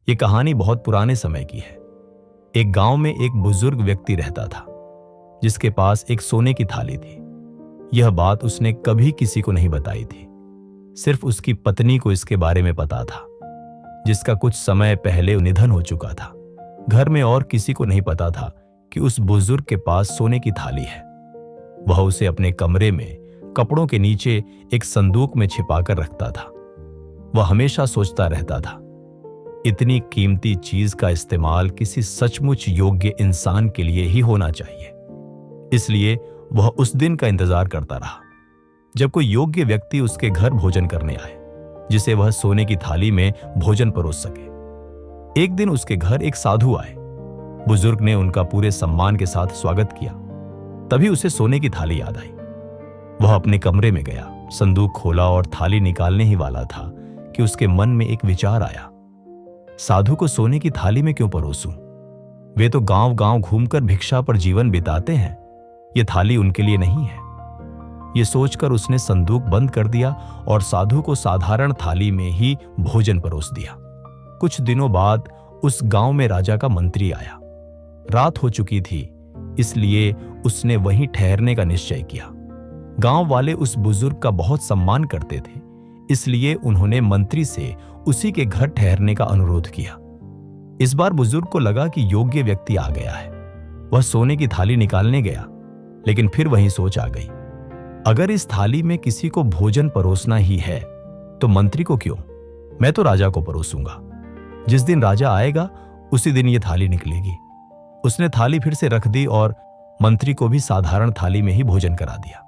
ये कहानी बहुत पुराने समय की है। एक गांव में एक बुजुर्ग व्यक्ति रहता था जिसके पास एक सोने की थाली थी। यह बात उसने कभी किसी को नहीं बताई थी। सिर्फ उसकी पत्नी को इसके बारे में पता था, जिसका कुछ समय पहले निधन हो चुका था। घर में और किसी को नहीं पता था कि उस बुजुर्ग के पास सोने की थाली है। वह उसे अपने कमरे में कपड़ों के नीचे एक संदूक में छिपाकर रखता था। वह हमेशा सोचता रहता था, इतनी कीमती चीज का इस्तेमाल किसी सचमुच योग्य इंसान के लिए ही होना चाहिए। इसलिए वह उस दिन का इंतजार करता रहा जब कोई योग्य व्यक्ति उसके घर भोजन करने आए, जिसे वह सोने की थाली में भोजन परोस सके। एक दिन उसके घर एक साधु आए। बुजुर्ग ने उनका पूरे सम्मान के साथ स्वागत किया। तभी उसे सोने की थाली याद आई। वह अपने कमरे में गया, संदूक खोला और थाली निकालने ही वाला था कि उसके मन में एक विचार आया। साधु को सोने की थाली में क्यों परोसूं? वे तो गांव गांव घूमकर भिक्षा पर जीवन बिताते हैं। यह थाली उनके लिए नहीं है। यह सोचकर उसने संदूक बंद कर दिया और साधु को साधारण थाली में ही भोजन परोस दिया। कुछ दिनों बाद उस गांव में राजा का मंत्री आया। रात हो चुकी थी, इसलिए उसने वहीं ठहरने का निश्चय किया। गांव वाले उस बुजुर्ग का बहुत सम्मान करते थे, इसलिए उन्होंने मंत्री से उसी के घर ठहरने का अनुरोध किया। इस बार बुजुर्ग को लगा कि योग्य व्यक्ति आ गया है। वह सोने की थाली निकालने गया, लेकिन फिर वही सोच आ गई, अगर इस थाली में किसी को भोजन परोसना ही है तो मंत्री को क्यों? मैं तो राजा को परोसूंगा। जिस दिन राजा आएगा उसी दिन यह थाली निकलेगी। उसने थाली फिर से रख दी और मंत्री को भी साधारण थाली में ही भोजन करा दिया।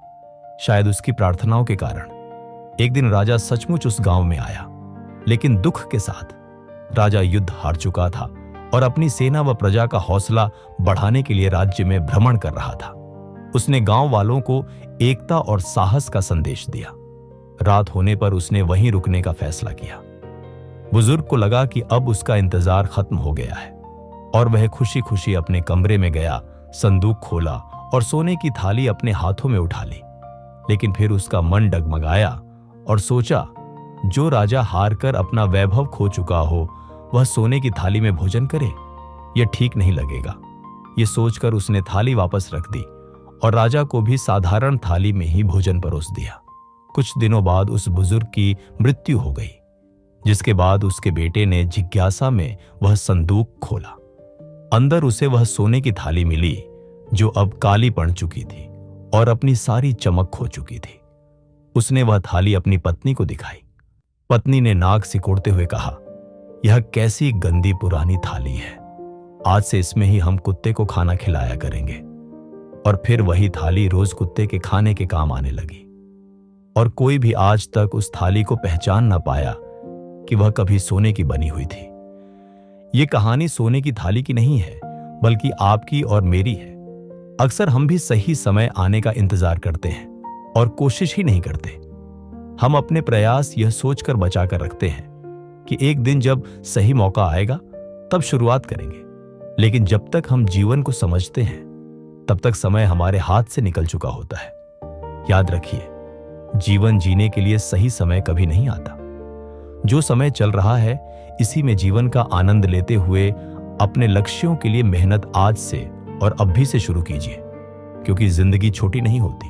शायद उसकी प्रार्थनाओं के कारण एक दिन राजा सचमुच उस गांव में आया, लेकिन दुख के साथ राजा युद्ध हार चुका था और अपनी सेना व प्रजा का हौसला बढ़ाने के लिए राज्य में भ्रमण कर रहा था। उसने गांव वालों को एकता और साहस का संदेश दिया। रात होने पर उसने वहीं रुकने का फैसला किया। बुजुर्ग को लगा कि अब उसका इंतजार खत्म हो गया है और वह खुशी खुशी अपने कमरे में गया, संदूक खोला और सोने की थाली अपने हाथों में उठा ली। लेकिन फिर उसका मन डगमगाया और सोचा, जो राजा हार कर अपना वैभव खो चुका हो वह सोने की थाली में भोजन करे, यह ठीक नहीं लगेगा। यह सोचकर उसने थाली वापस रख दी और राजा को भी साधारण थाली में ही भोजन परोस दिया। कुछ दिनों बाद उस बुजुर्ग की मृत्यु हो गई, जिसके बाद उसके बेटे ने जिज्ञासा में वह संदूक खोला। अंदर उसे वह सोने की थाली मिली जो अब काली पड़ चुकी थी और अपनी सारी चमक खो चुकी थी। उसने वह थाली अपनी पत्नी को दिखाई। पत्नी ने नाक सिकोड़ते हुए कहा, यह कैसी गंदी पुरानी थाली है। आज से इसमें ही हम कुत्ते को खाना खिलाया करेंगे। और फिर वही थाली रोज कुत्ते के खाने के काम आने लगी और कोई भी आज तक उस थाली को पहचान ना पाया कि वह कभी सोने की बनी हुई थी। यह कहानी सोने की थाली की नहीं है, बल्कि आपकी और मेरी है। अक्सर हम भी सही समय आने का इंतजार करते हैं और कोशिश ही नहीं करते। हम अपने प्रयास यह सोचकर बचा कर रखते हैं कि एक दिन जब सही मौका आएगा तब शुरुआत करेंगे। लेकिन जब तक हम जीवन को समझते हैं तब तक समय हमारे हाथ से निकल चुका होता है। याद रखिए, जीवन जीने के लिए सही समय कभी नहीं आता। जो समय चल रहा है इसी में जीवन का आनंद लेते हुए अपने लक्ष्यों के लिए मेहनत आज से और अब भी से शुरू कीजिए, क्योंकि जिंदगी छोटी नहीं होती,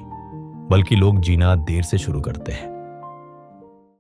बल्कि लोग जीना देर से शुरू करते हैं।